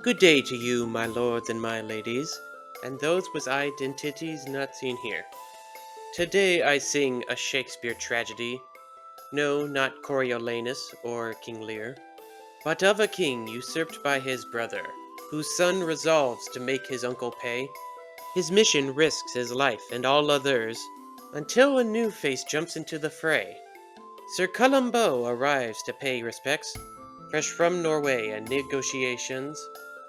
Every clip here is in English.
Good day to you, my lords and my ladies, and those with identities not seen here. Today I sing a Shakespeare tragedy. No, not Coriolanus or King Lear, but of a king usurped by his brother, whose son resolves to make his uncle pay. His mission risks his life and all others, until a new face jumps into the fray. Sir Columbo arrives to pay respects, fresh from Norway and negotiations,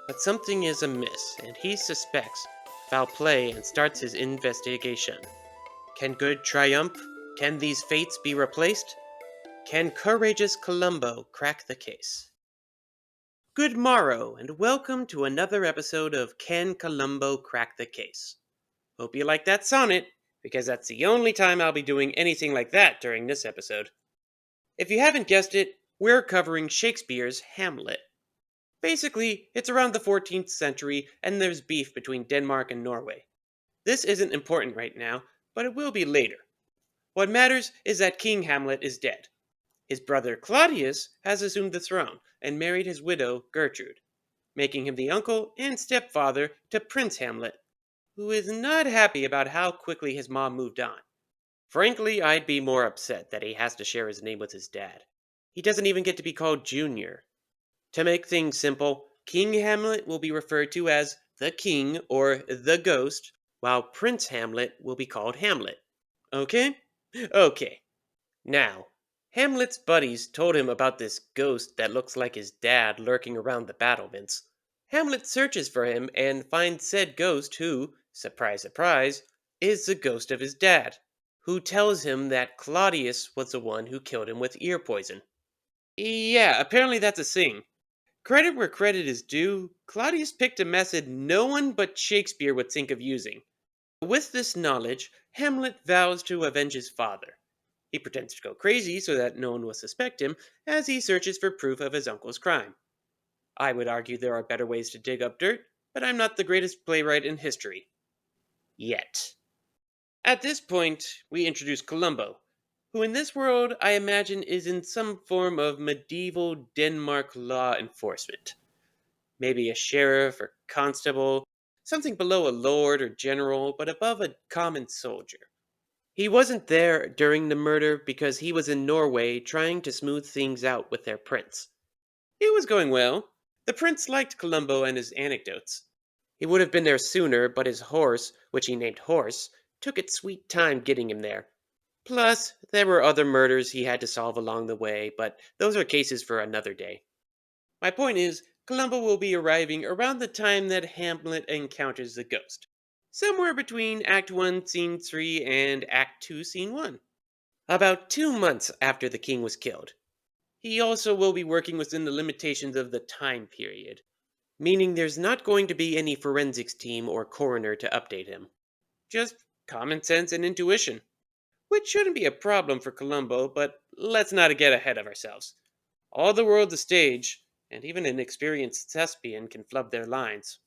but something is amiss, and he suspects foul play and starts his investigation. Can good triumph? Can these fates be replaced? Can courageous Columbo crack the case? Good morrow, and welcome to another episode of Can Columbo Crack the Case? Hope you like that sonnet, because that's the only time I'll be doing anything like that during this episode. If you haven't guessed it, we're covering Shakespeare's Hamlet. Basically, it's around the 14th century, and there's beef between Denmark and Norway. This isn't important right now, but it will be later. What matters is that King Hamlet is dead. His brother Claudius has assumed the throne and married his widow Gertrude, making him the uncle and stepfather to Prince Hamlet, who is not happy about how quickly his mom moved on. Frankly, I'd be more upset that he has to share his name with his dad. He doesn't even get to be called Junior. To make things simple, King Hamlet will be referred to as the King or the Ghost, while Prince Hamlet will be called Hamlet. Okay? Okay. Now, Hamlet's buddies told him about this ghost that looks like his dad lurking around the battlements. Hamlet searches for him and finds said ghost who, surprise surprise, is the ghost of his dad, who tells him that Claudius was the one who killed him with ear poison. Yeah, apparently that's a thing. Credit where credit is due, Claudius picked a method no one but Shakespeare would think of using. With this knowledge, Hamlet vows to avenge his father. He pretends to go crazy so that no one will suspect him as he searches for proof of his uncle's crime. I would argue there are better ways to dig up dirt, but I'm not the greatest playwright in history. Yet. At this point, we introduce Columbo, who in this world I imagine is in some form of medieval Denmark law enforcement. Maybe a sheriff or constable, something below a lord or general, but above a common soldier. He wasn't there during the murder because he was in Norway trying to smooth things out with their prince. It was going well. The prince liked Columbo and his anecdotes. He would have been there sooner, but his horse, which he named Horse, took its sweet time getting him there. Plus, there were other murders he had to solve along the way, but those are cases for another day. My point is, Columbo will be arriving around the time that Hamlet encounters the ghost. Somewhere between Act 1, Scene 3 and Act 2, Scene 1. About 2 months after the king was killed. He also will be working within the limitations of the time period, meaning there's not going to be any forensics team or coroner to update him. Just common sense and intuition. Which shouldn't be a problem for Columbo, but let's not get ahead of ourselves. All the world's a stage, and even an experienced thespian can flub their lines.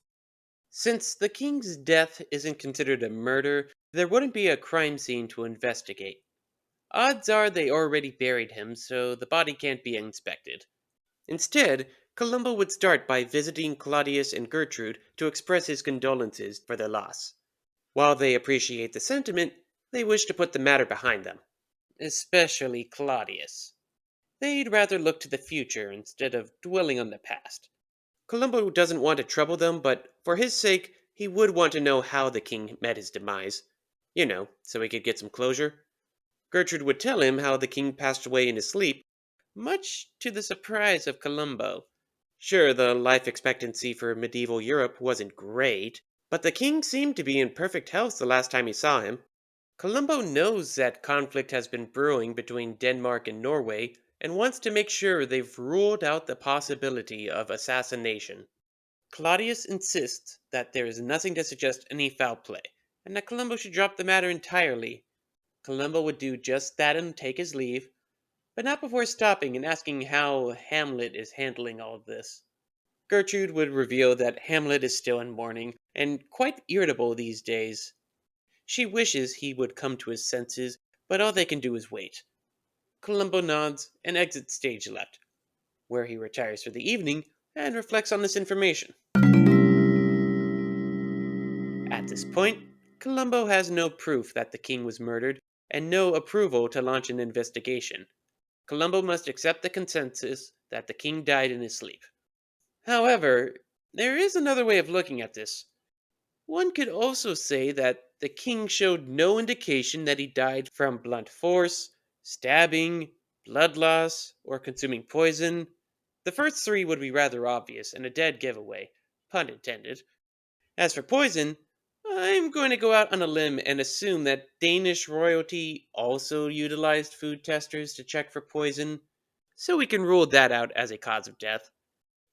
Since the king's death isn't considered a murder, there wouldn't be a crime scene to investigate. Odds are they already buried him, so the body can't be inspected. Instead, Columbo would start by visiting Claudius and Gertrude to express his condolences for their loss. While they appreciate the sentiment, they wish to put the matter behind them. Especially Claudius. They'd rather look to the future instead of dwelling on the past. Columbo doesn't want to trouble them, but for his sake, he would want to know how the king met his demise. So he could get some closure. Gertrude would tell him how the king passed away in his sleep, much to the surprise of Columbo. Sure, the life expectancy for medieval Europe wasn't great, but the king seemed to be in perfect health the last time he saw him. Columbo knows that conflict has been brewing between Denmark and Norway and wants to make sure they've ruled out the possibility of assassination. Claudius insists that there is nothing to suggest any foul play, and that Columbo should drop the matter entirely. Columbo would do just that and take his leave, but not before stopping and asking how Hamlet is handling all of this. Gertrude would reveal that Hamlet is still in mourning and quite irritable these days. She wishes he would come to his senses, but all they can do is wait. Columbo nods and exits stage left, where he retires for the evening and reflects on this information. At this point, Columbo has no proof that the king was murdered and no approval to launch an investigation. Columbo must accept the consensus that the king died in his sleep. However, there is another way of looking at this. One could also say that the king showed no indication that he died from blunt force, stabbing, blood loss, or consuming poison. The first three would be rather obvious and a dead giveaway, pun intended. As for poison, I'm going to go out on a limb and assume that Danish royalty also utilized food testers to check for poison, so we can rule that out as a cause of death.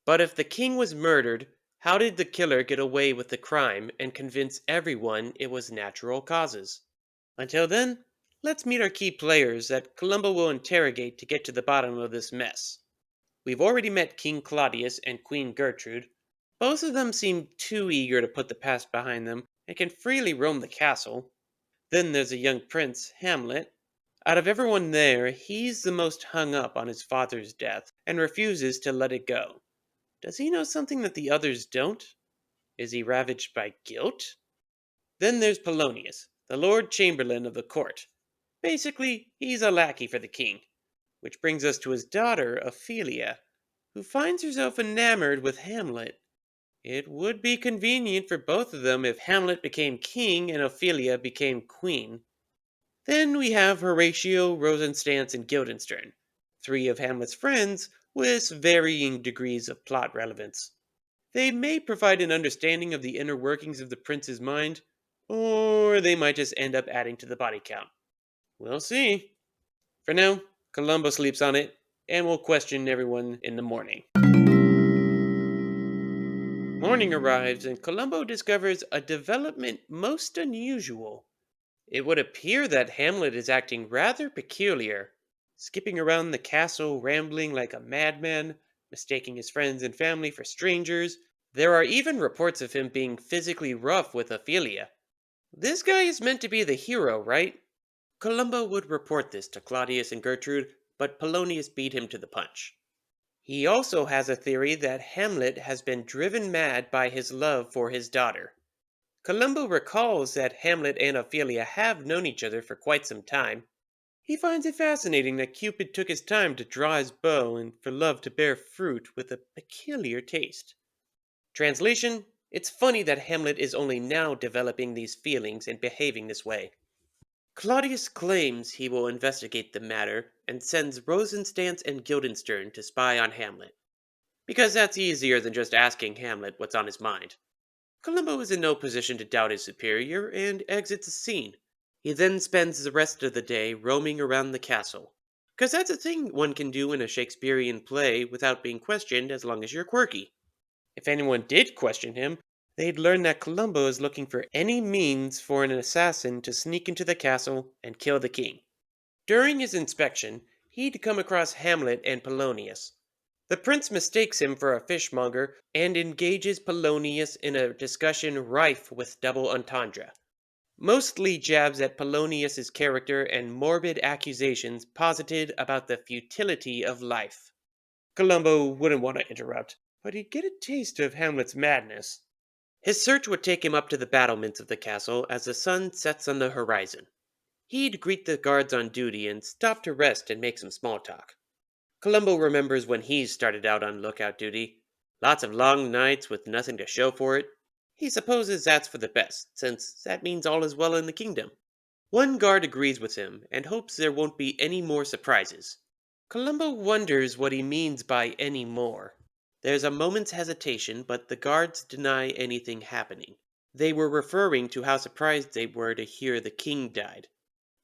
But if the king was murdered, how did the killer get away with the crime and convince everyone it was natural causes? Until then, let's meet our key players that Columbo will interrogate to get to the bottom of this mess. We've already met King Claudius and Queen Gertrude. Both of them seem too eager to put the past behind them and can freely roam the castle. Then there's a young prince, Hamlet. Out of everyone there, he's the most hung up on his father's death and refuses to let it go. Does he know something that the others don't? Is he ravaged by guilt? Then there's Polonius, the Lord Chamberlain of the court. Basically, he's a lackey for the king. Which brings us to his daughter, Ophelia, who finds herself enamored with Hamlet. It would be convenient for both of them if Hamlet became king and Ophelia became queen. Then we have Horatio, Rosencrantz, and Guildenstern, three of Hamlet's friends with varying degrees of plot relevance. They may provide an understanding of the inner workings of the prince's mind, or they might just end up adding to the body count. We'll see. For now, Columbo sleeps on it, and will question everyone in the morning. Morning arrives, and Columbo discovers a development most unusual. It would appear that Hamlet is acting rather peculiar, skipping around the castle, rambling like a madman, mistaking his friends and family for strangers. There are even reports of him being physically rough with Ophelia. This guy is meant to be the hero, right? Columbo would report this to Claudius and Gertrude, but Polonius beat him to the punch. He also has a theory that Hamlet has been driven mad by his love for his daughter. Columbo recalls that Hamlet and Ophelia have known each other for quite some time. He finds it fascinating that Cupid took his time to draw his bow and for love to bear fruit with a peculiar taste. Translation: it's funny that Hamlet is only now developing these feelings and behaving this way. Claudius claims he will investigate the matter and sends Rosencrantz and Guildenstern to spy on Hamlet, because that's easier than just asking Hamlet what's on his mind. Columbo is in no position to doubt his superior and exits the scene. He then spends the rest of the day roaming around the castle, because that's a thing one can do in a Shakespearean play without being questioned as long as you're quirky. If anyone did question him, they'd learn that Columbo is looking for any means for an assassin to sneak into the castle and kill the king. During his inspection, he'd come across Hamlet and Polonius. The prince mistakes him for a fishmonger and engages Polonius in a discussion rife with double entendre. Mostly jabs at Polonius's character and morbid accusations posited about the futility of life. Columbo wouldn't want to interrupt, but he'd get a taste of Hamlet's madness. His search would take him up to the battlements of the castle as the sun sets on the horizon. He'd greet the guards on duty and stop to rest and make some small talk. Columbo remembers when he started out on lookout duty. Lots of long nights with nothing to show for it. He supposes that's for the best, since that means all is well in the kingdom. One guard agrees with him and hopes there won't be any more surprises. Columbo wonders what he means by any more. There's a moment's hesitation, but the guards deny anything happening. They were referring to how surprised they were to hear the king died.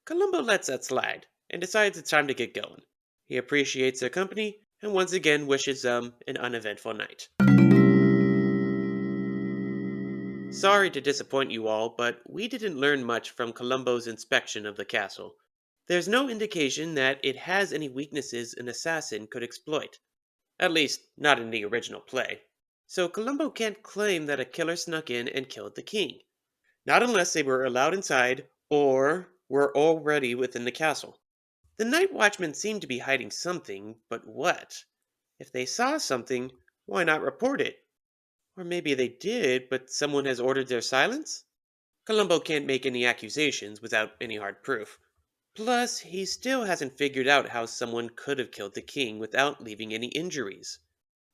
Columbo lets that slide, and decides it's time to get going. He appreciates their company, and once again wishes them an uneventful night. Sorry to disappoint you all, but we didn't learn much from Columbo's inspection of the castle. There's no indication that it has any weaknesses an assassin could exploit. At least, not in the original play. So Columbo can't claim that a killer snuck in and killed the king. Not unless they were allowed inside, or were already within the castle. The night watchmen seem to be hiding something, but what? If they saw something, Why not report it? Or maybe they did, but someone has ordered their silence? Columbo can't make any accusations without any hard proof. Plus, he still hasn't figured out how someone could have killed the king without leaving any injuries.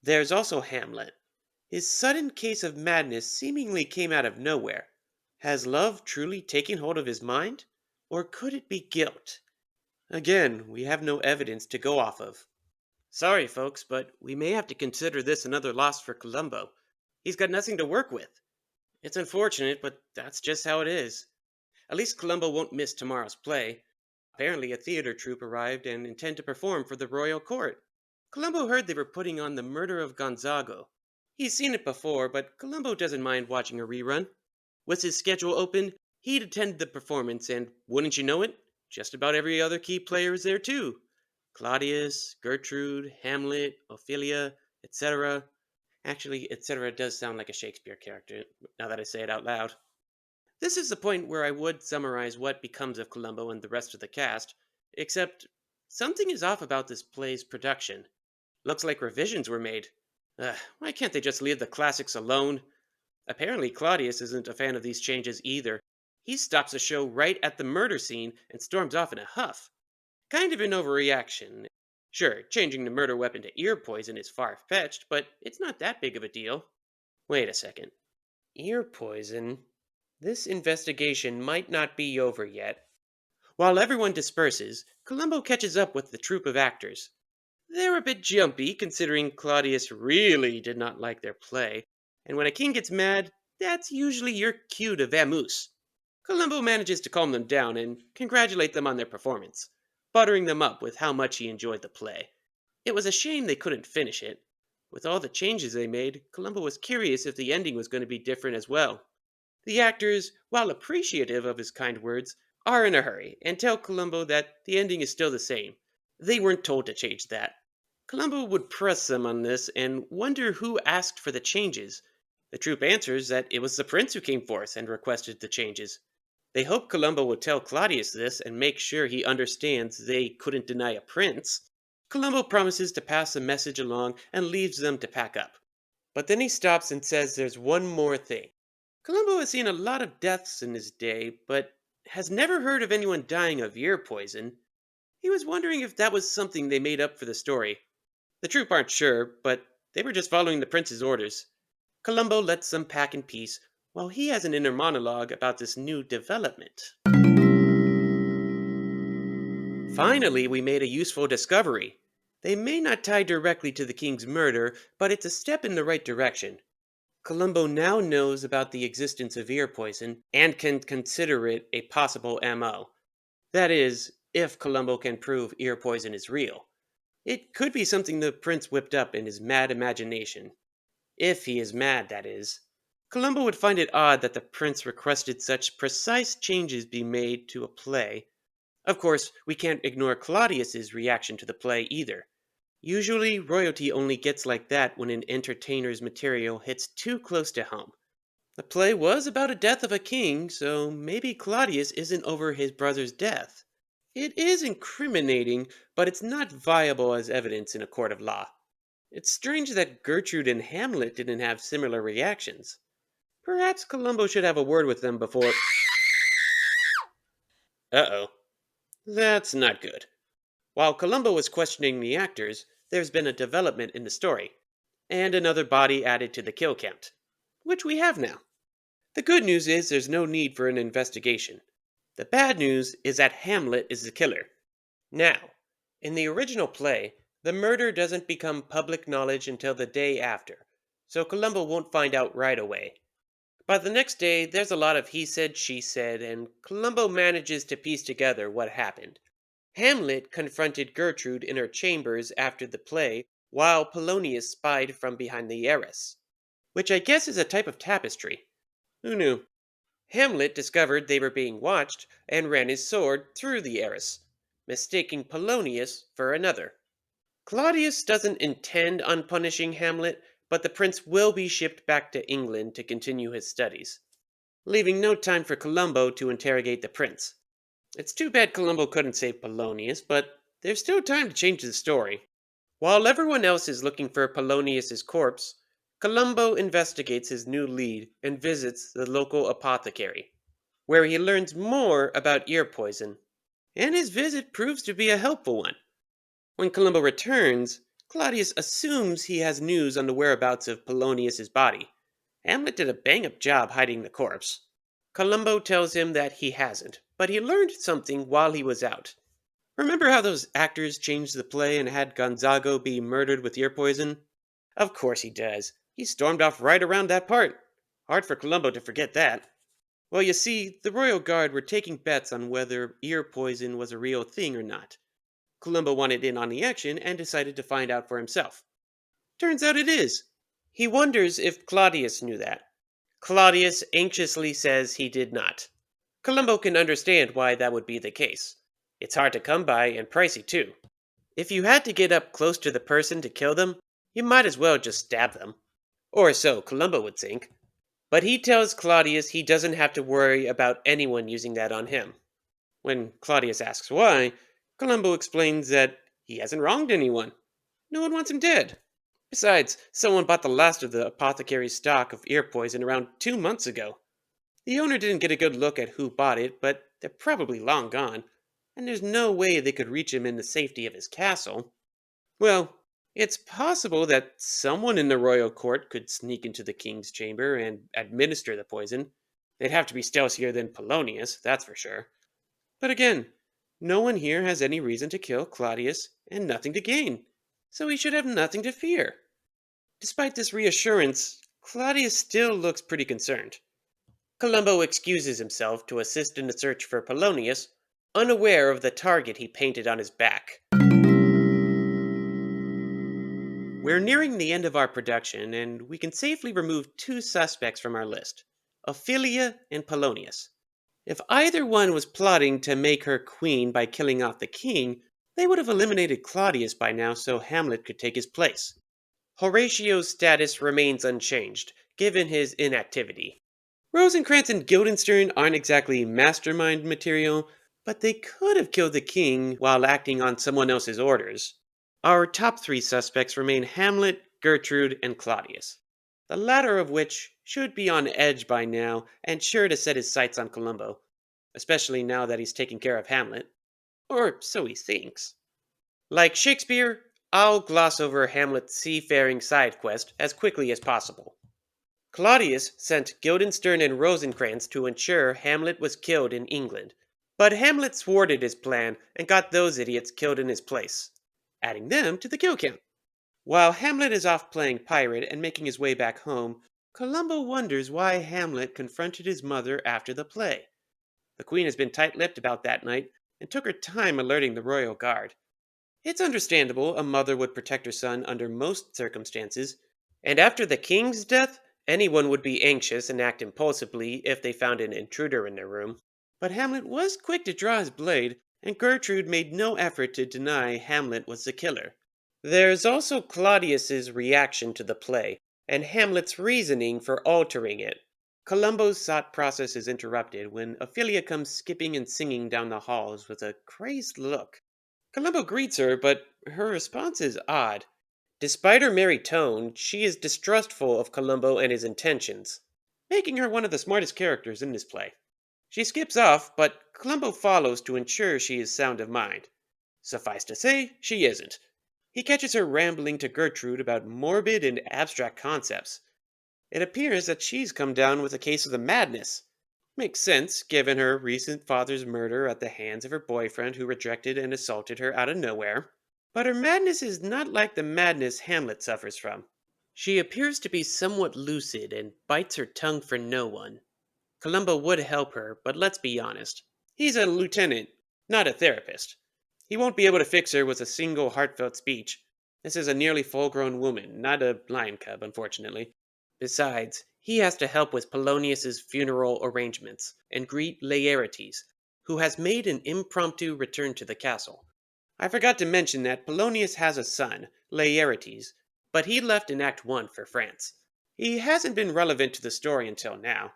There's also Hamlet. His sudden case of madness seemingly came out of nowhere. Has love truly taken hold of his mind? Or could it be guilt? Again, we have no evidence to go off of. Sorry, folks, but we may have to consider this another loss for Columbo. He's got nothing to work with. It's unfortunate, but that's just how it is. At least Columbo won't miss tomorrow's play. Apparently, a theater troupe arrived and intend to perform for the royal court. Columbo heard they were putting on The Murder of Gonzago. He's seen it before, but Columbo doesn't mind watching a rerun. With his schedule open, he'd attended the performance, and wouldn't you know it, just about every other key player is there too. Claudius, Gertrude, Hamlet, Ophelia, etc. Actually, etc. does sound like a Shakespeare character, now that I say it out loud. This is the point where I would summarize what becomes of Columbo and the rest of the cast, except something is off about this play's production. Looks like revisions were made. Why can't they just leave the classics alone? Apparently, Claudius isn't a fan of these changes either. He stops the show right at the murder scene and storms off in a huff. Kind of an overreaction. Sure, changing the murder weapon to ear poison is far-fetched, but it's not that big of a deal. Wait a second. Ear poison? This investigation might not be over yet. While everyone disperses, Columbo catches up with the troupe of actors. They're a bit jumpy, considering Claudius really did not like their play, and when a king gets mad, that's usually your cue to vamoose. Columbo manages to calm them down and congratulate them on their performance, buttering them up with how much he enjoyed the play. It was a shame they couldn't finish it. With all the changes they made, Columbo was curious if the ending was going to be different as well. The actors, while appreciative of his kind words, are in a hurry and tell Columbo that the ending is still the same. They weren't told to change that. Columbo would press them on this and wonder who asked for the changes. The troupe answers that it was the prince who came forth and requested the changes. They hope Columbo will tell Claudius this and make sure he understands they couldn't deny a prince. Columbo promises to pass the message along and leaves them to pack up. But then he stops and says there's one more thing. Columbo has seen a lot of deaths in his day, but has never heard of anyone dying of ear poison. He was wondering if that was something they made up for the story. The troupe aren't sure, but they were just following the prince's orders. Columbo lets them pack in peace, while he has an inner monologue about this new development. Finally, we made a useful discovery. They may not tie directly to the king's murder, but it's a step in the right direction. Columbo now knows about the existence of ear poison and can consider it a possible MO. That is, if Columbo can prove ear poison is real. It could be something the prince whipped up in his mad imagination. If he is mad, that is. Columbo would find it odd that the prince requested such precise changes be made to a play. Of course, we can't ignore Claudius's reaction to the play either. Usually, royalty only gets like that when an entertainer's material hits too close to home. The play was about a death of a king, so maybe Claudius isn't over his brother's death. It is incriminating, but it's not viable as evidence in a court of law. It's strange that Gertrude and Hamlet didn't have similar reactions. Perhaps Columbo should have a word with them before. Uh-oh. That's not good. While Columbo was questioning the actors, there's been a development in the story, and another body added to the kill count, which we have now. The good news is there's no need for an investigation. The bad news is that Hamlet is the killer. Now, in the original play, the murder doesn't become public knowledge until the day after, so Columbo won't find out right away. By the next day, there's a lot of he said, she said, and Columbo manages to piece together what happened. Hamlet confronted Gertrude in her chambers after the play, while Polonius spied from behind the arras, which I guess is a type of tapestry. Who knew? Hamlet discovered they were being watched and ran his sword through the arras, mistaking Polonius for another. Claudius doesn't intend on punishing Hamlet, but the prince will be shipped back to England to continue his studies, leaving no time for Columbo to interrogate the prince. It's too bad Columbo couldn't save Polonius, but there's still time to change the story. While everyone else is looking for Polonius's corpse, Columbo investigates his new lead and visits the local apothecary, where he learns more about ear poison, and his visit proves to be a helpful one. When Columbo returns, Claudius assumes he has news on the whereabouts of Polonius's body. Hamlet did a bang-up job hiding the corpse. Columbo tells him that he hasn't, but he learned something while he was out. Remember how those actors changed the play and had Gonzago be murdered with ear poison? Of course he does. He stormed off right around that part. Hard for Columbo to forget that. Well, you see, the royal guard were taking bets on whether ear poison was a real thing or not. Columbo wanted in on the action and decided to find out for himself. Turns out it is. He wonders if Claudius knew that. Claudius anxiously says he did not. Columbo can understand why that would be the case. It's hard to come by and pricey too. If you had to get up close to the person to kill them, you might as well just stab them. Or so Columbo would think. But he tells Claudius he doesn't have to worry about anyone using that on him. When Claudius asks why, Columbo explains that he hasn't wronged anyone. No one wants him dead. Besides, someone bought the last of the apothecary's stock of ear poison around 2 months ago. The owner didn't get a good look at who bought it, but they're probably long gone, and there's no way they could reach him in the safety of his castle. Well, it's possible that someone in the royal court could sneak into the king's chamber and administer the poison. They'd have to be stealthier than Polonius, that's for sure. But again, no one here has any reason to kill Claudius and nothing to gain, so he should have nothing to fear. Despite this reassurance, Claudius still looks pretty concerned. Columbo excuses himself to assist in the search for Polonius, unaware of the target he painted on his back. We're nearing the end of our production, and we can safely remove two suspects from our list, Ophelia and Polonius. If either one was plotting to make her queen by killing off the king, they would have eliminated Claudius by now so Hamlet could take his place. Horatio's status remains unchanged, given his inactivity. Rosencrantz and Guildenstern aren't exactly mastermind material, but they could have killed the king while acting on someone else's orders. Our top three suspects remain Hamlet, Gertrude, and Claudius, the latter of which should be on edge by now and sure to set his sights on Columbo, especially now that he's taking care of Hamlet. Or so he thinks. Like Shakespeare, I'll gloss over Hamlet's seafaring side quest as quickly as possible. Claudius sent Guildenstern and Rosencrantz to ensure Hamlet was killed in England, but Hamlet thwarted his plan and got those idiots killed in his place, adding them to the kill count. While Hamlet is off playing pirate and making his way back home, Columbo wonders why Hamlet confronted his mother after the play. The queen has been tight-lipped about that night and took her time alerting the royal guard. It's understandable a mother would protect her son under most circumstances, and after the king's death, anyone would be anxious and act impulsively if they found an intruder in their room. But Hamlet was quick to draw his blade, and Gertrude made no effort to deny Hamlet was the killer. There's also Claudius's reaction to the play, and Hamlet's reasoning for altering it. Columbo's thought process is interrupted when Ophelia comes skipping and singing down the halls with a crazed look. Columbo greets her, but her response is odd. Despite her merry tone, she is distrustful of Columbo and his intentions, making her one of the smartest characters in this play. She skips off, but Columbo follows to ensure she is sound of mind. Suffice to say, she isn't. He catches her rambling to Gertrude about morbid and abstract concepts. It appears that she's come down with a case of the madness. Makes sense, given her recent father's murder at the hands of her boyfriend who rejected and assaulted her out of nowhere. But her madness is not like the madness Hamlet suffers from. She appears to be somewhat lucid and bites her tongue for no one. Columbo would help her, but let's be honest. He's a lieutenant, not a therapist. He won't be able to fix her with a single heartfelt speech. This is a nearly full-grown woman, not a lion cub, unfortunately. Besides, he has to help with Polonius's funeral arrangements and greet Laertes, who has made an impromptu return to the castle. I forgot to mention that Polonius has a son, Laertes, but he left in Act 1 for France. He hasn't been relevant to the story until now.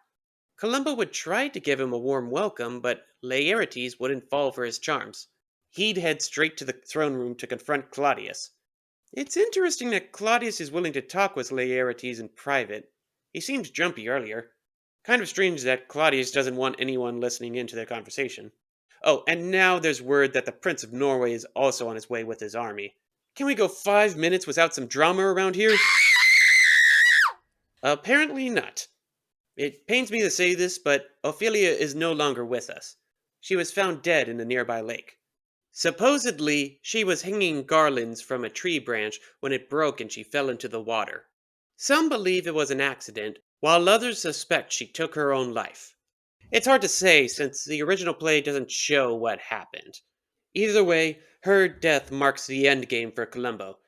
Columbo would try to give him a warm welcome, but Laertes wouldn't fall for his charms. He'd head straight to the throne room to confront Claudius. It's interesting that Claudius is willing to talk with Laertes in private. He seemed jumpy earlier. Kind of strange that Claudius doesn't want anyone listening into their conversation. Oh, and now there's word that the Prince of Norway is also on his way with his army. Can we go 5 minutes without some drama around here? Apparently not. It pains me to say this, but Ophelia is no longer with us. She was found dead in a nearby lake. Supposedly, she was hanging garlands from a tree branch when it broke and she fell into the water. Some believe it was an accident, while others suspect she took her own life. It's hard to say since the original play doesn't show what happened. Either way, her death marks the end game for Columbo.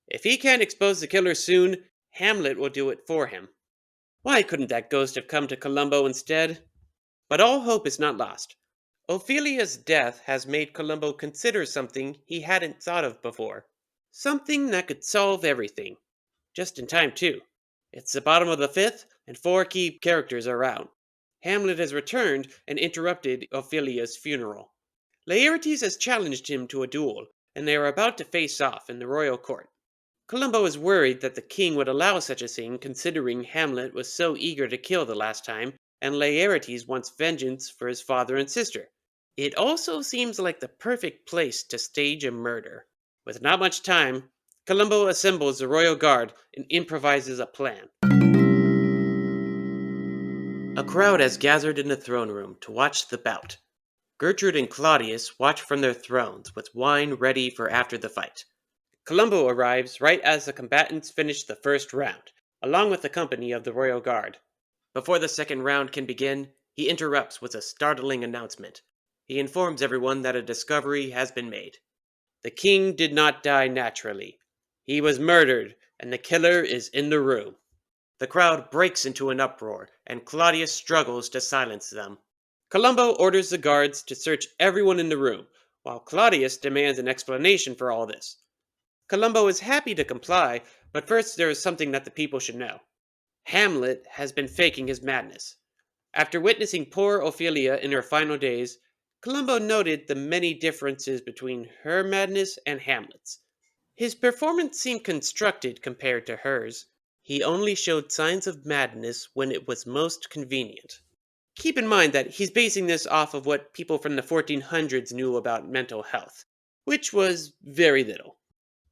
If he can't expose the killer soon, Hamlet will do it for him. Why couldn't that ghost have come to Columbo instead? But all hope is not lost. Ophelia's death has made Columbo consider something he hadn't thought of before. Something that could solve everything. Just in time, too. It's the bottom of the fifth, and four key characters are out. Hamlet has returned and interrupted Ophelia's funeral. Laertes has challenged him to a duel, and they are about to face off in the royal court. Columbo is worried that the king would allow such a thing considering Hamlet was so eager to kill the last time, and Laertes wants vengeance for his father and sister. It also seems like the perfect place to stage a murder. With not much time, Columbo assembles the royal guard and improvises a plan. A crowd has gathered in the throne room to watch the bout. Gertrude and Claudius watch from their thrones with wine ready for after the fight. Columbo arrives right as the combatants finish the first round, along with the company of the royal guard. Before the second round can begin, he interrupts with a startling announcement. He informs everyone that a discovery has been made. The king did not die naturally. He was murdered, and the killer is in the room. The crowd breaks into an uproar, and Claudius struggles to silence them. Columbo orders the guards to search everyone in the room, while Claudius demands an explanation for all this. Columbo is happy to comply, but first there is something that the people should know. Hamlet has been faking his madness. After witnessing poor Ophelia in her final days, Columbo noted the many differences between her madness and Hamlet's. His performance seemed constructed compared to hers. He only showed signs of madness when it was most convenient. Keep in mind that he's basing this off of what people from the 1400s knew about mental health, which was very little.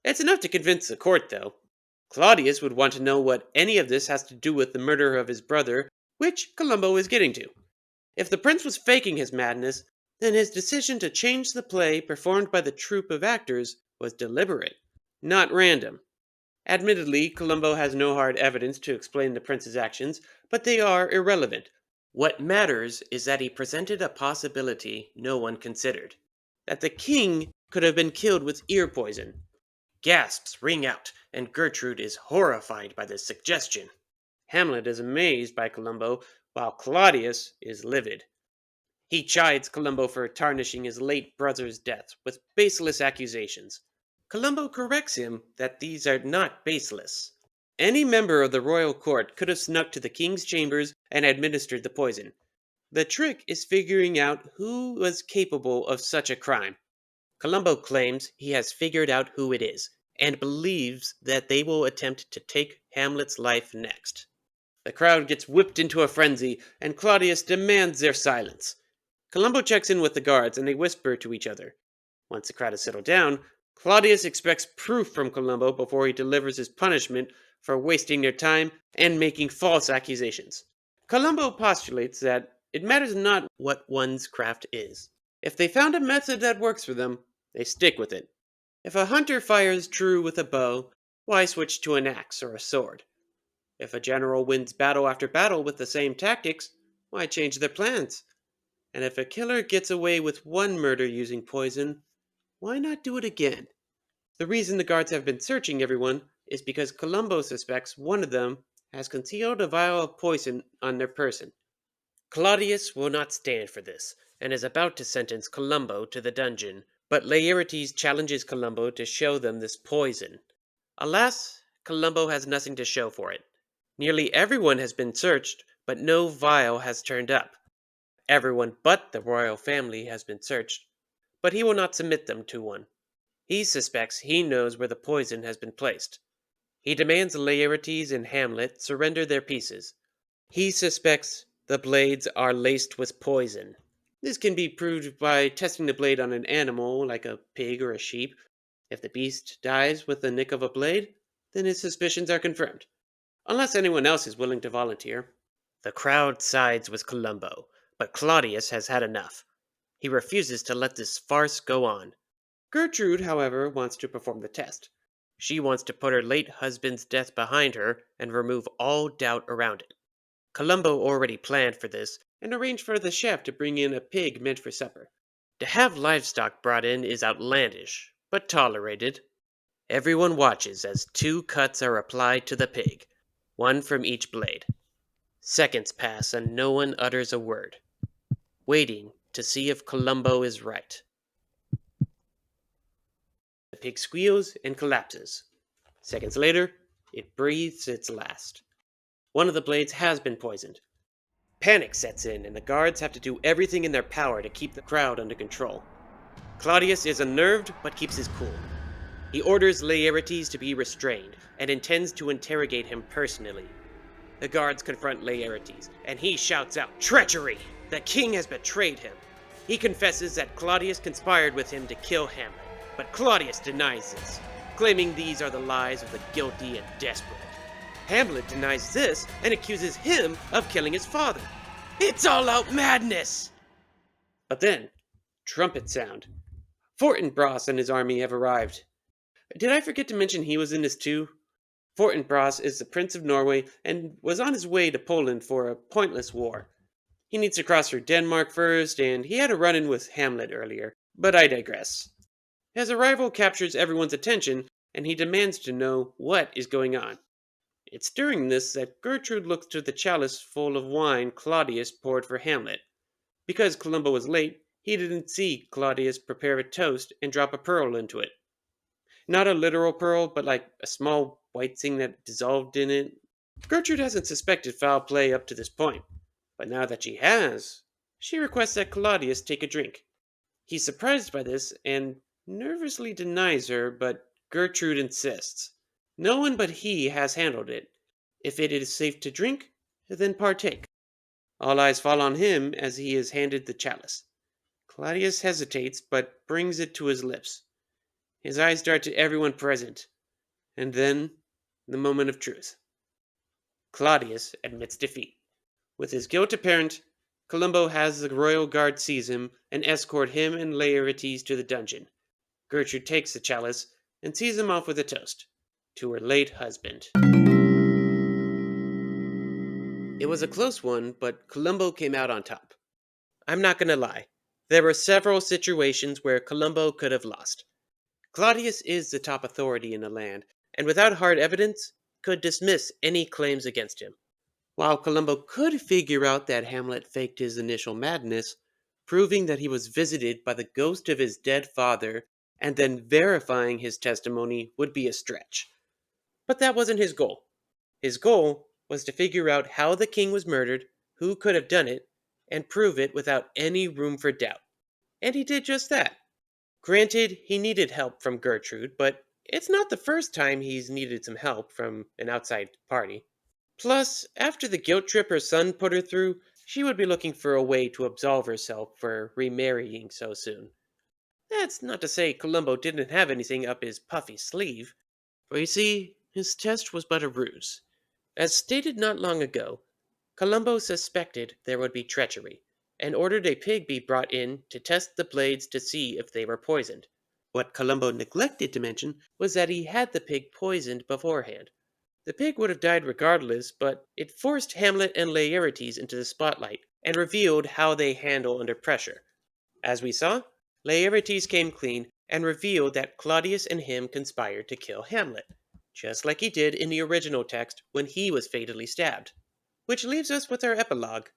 It's enough to convince the court, though. Claudius would want to know what any of this has to do with the murder of his brother, which Columbo is getting to. If the prince was faking his madness, then his decision to change the play performed by the troupe of actors was deliberate, not random. Admittedly, Columbo has no hard evidence to explain the prince's actions, but they are irrelevant. What matters is that he presented a possibility no one considered. That the king could have been killed with ear poison. Gasps ring out, and Gertrude is horrified by this suggestion. Hamlet is amazed by Columbo, while Claudius is livid. He chides Columbo for tarnishing his late brother's death with baseless accusations. Columbo corrects him that these are not baseless. Any member of the royal court could have snuck to the king's chambers and administered the poison. The trick is figuring out who was capable of such a crime. Columbo claims he has figured out who it is, and believes that they will attempt to take Hamlet's life next. The crowd gets whipped into a frenzy, and Claudius demands their silence. Columbo checks in with the guards, and they whisper to each other. Once the crowd has settled down, Claudius expects proof from Columbo before he delivers his punishment for wasting their time and making false accusations. Columbo postulates that it matters not what one's craft is. If they found a method that works for them, they stick with it. If a hunter fires true with a bow, why switch to an axe or a sword? If a general wins battle after battle with the same tactics, why change their plans? And if a killer gets away with one murder using poison, why not do it again? The reason the guards have been searching everyone is because Columbo suspects one of them has concealed a vial of poison on their person. Claudius will not stand for this, and is about to sentence Columbo to the dungeon, but Laertes challenges Columbo to show them this poison. Alas, Columbo has nothing to show for it. Nearly everyone has been searched, but no vial has turned up. Everyone but the royal family has been searched, but he will not submit them to one. He suspects he knows where the poison has been placed. He demands Laertes and Hamlet surrender their pieces. He suspects the blades are laced with poison. This can be proved by testing the blade on an animal like a pig or a sheep. If the beast dies with the nick of a blade, then his suspicions are confirmed, unless anyone else is willing to volunteer. The crowd sides with Columbo, but Claudius has had enough. He refuses to let this farce go on. Gertrude, however, wants to perform the test. She wants to put her late husband's death behind her and remove all doubt around it. Columbo already planned for this and arranged for the chef to bring in a pig meant for supper. To have livestock brought in is outlandish, but tolerated. Everyone watches as 2 cuts are applied to the pig, one from each blade. Seconds pass and no one utters a word, waiting to see if Columbo is right. The pig squeals and collapses. Seconds later, it breathes its last. One of the blades has been poisoned. Panic sets in, and the guards have to do everything in their power to keep the crowd under control. Claudius is unnerved but keeps his cool. He orders Laertes to be restrained and intends to interrogate him personally. The guards confront Laertes, and he shouts out, "Treachery! The king has betrayed him!" He confesses that Claudius conspired with him to kill Hamlet, but Claudius denies this, claiming these are the lies of the guilty and desperate. Hamlet denies this and accuses him of killing his father. It's all out madness! But then, trumpet sound. Fortinbras and his army have arrived. Did I forget to mention he was in this too? Fortinbras is the Prince of Norway and was on his way to Poland for a pointless war. He needs to cross through Denmark first, and he had a run-in with Hamlet earlier, but I digress. His arrival captures everyone's attention, and he demands to know what is going on. It's during this that Gertrude looks to the chalice full of wine Claudius poured for Hamlet. Because Columbo was late, he didn't see Claudius prepare a toast and drop a pearl into it. Not a literal pearl, but like a small white thing that dissolved in it. Gertrude hasn't suspected foul play up to this point, but now that she has, she requests that Claudius take a drink. He's surprised by this and nervously denies her, but Gertrude insists. No one but he has handled it. If it is safe to drink, then partake. All eyes fall on him as he is handed the chalice. Claudius hesitates, but brings it to his lips. His eyes dart to everyone present, and then the moment of truth. Claudius admits defeat. With his guilt apparent, Columbo has the royal guard seize him and escort him and Laertes to the dungeon. Gertrude takes the chalice and sees him off with a toast to her late husband. It was a close one, but Columbo came out on top. I'm not going to lie. There were several situations where Columbo could have lost. Claudius is the top authority in the land, and without hard evidence, could dismiss any claims against him. While Columbo could figure out that Hamlet faked his initial madness, proving that he was visited by the ghost of his dead father, and then verifying his testimony would be a stretch. But that wasn't his goal. His goal was to figure out how the king was murdered, who could have done it, and prove it without any room for doubt. And he did just that. Granted, he needed help from Gertrude, but it's not the first time he's needed some help from an outside party. Plus, after the guilt trip her son put her through, she would be looking for a way to absolve herself for remarrying so soon. That's not to say Columbo didn't have anything up his puffy sleeve, for you see, his test was but a ruse. As stated not long ago, Columbo suspected there would be treachery, and ordered a pig be brought in to test the blades to see if they were poisoned. What Columbo neglected to mention was that he had the pig poisoned beforehand. The pig would have died regardless, but it forced Hamlet and Laertes into the spotlight and revealed how they handle under pressure. As we saw, Laertes came clean and revealed that Claudius and him conspired to kill Hamlet, just like he did in the original text when he was fatally stabbed. Which leaves us with our epilogue.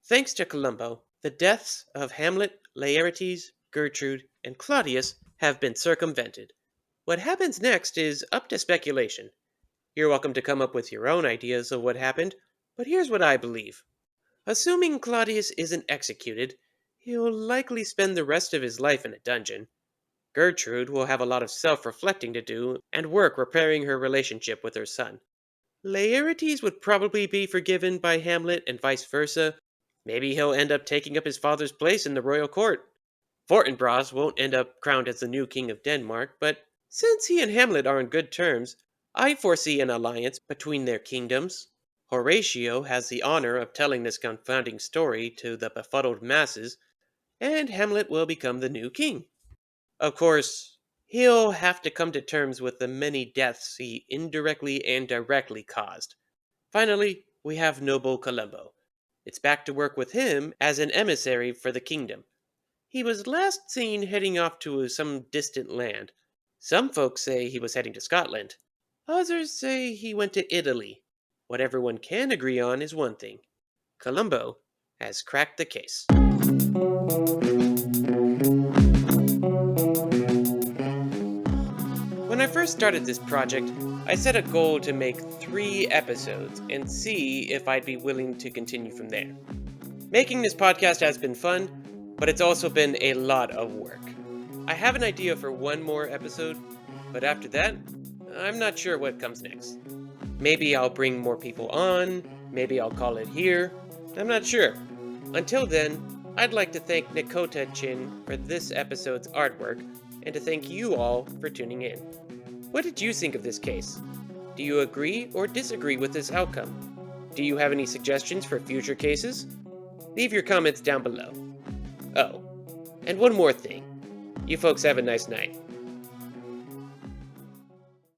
Thanks to Columbo, the deaths of Hamlet, Laertes, Gertrude, and Claudius have been circumvented. What happens next is up to speculation. You're welcome to come up with your own ideas of what happened, but here's what I believe. Assuming Claudius isn't executed, he'll likely spend the rest of his life in a dungeon. Gertrude will have a lot of self-reflecting to do and work repairing her relationship with her son. Laertes would probably be forgiven by Hamlet and vice versa. Maybe he'll end up taking up his father's place in the royal court. Fortinbras won't end up crowned as the new king of Denmark, but since he and Hamlet are on good terms, I foresee an alliance between their kingdoms. Horatio has the honor of telling this confounding story to the befuddled masses, and Hamlet will become the new king. Of course, he'll have to come to terms with the many deaths he indirectly and directly caused. Finally, we have noble Columbo. It's back to work with him as an emissary for the kingdom. He was last seen heading off to some distant land. Some folks say he was heading to Scotland. Others say he went to Italy. What everyone can agree on is one thing: Columbo has cracked the case. When I first started this project, I set a goal to make 3 episodes and see if I'd be willing to continue from there. Making this podcast has been fun, but it's also been a lot of work. I have an idea for one more episode, but after that, I'm not sure what comes next. Maybe I'll bring more people on, maybe I'll call it here, I'm not sure. Until then, I'd like to thank Nikota Chin for this episode's artwork, and to thank you all for tuning in. What did you think of this case? Do you agree or disagree with this outcome? Do you have any suggestions for future cases? Leave your comments down below. Oh, and one more thing. You folks have a nice night.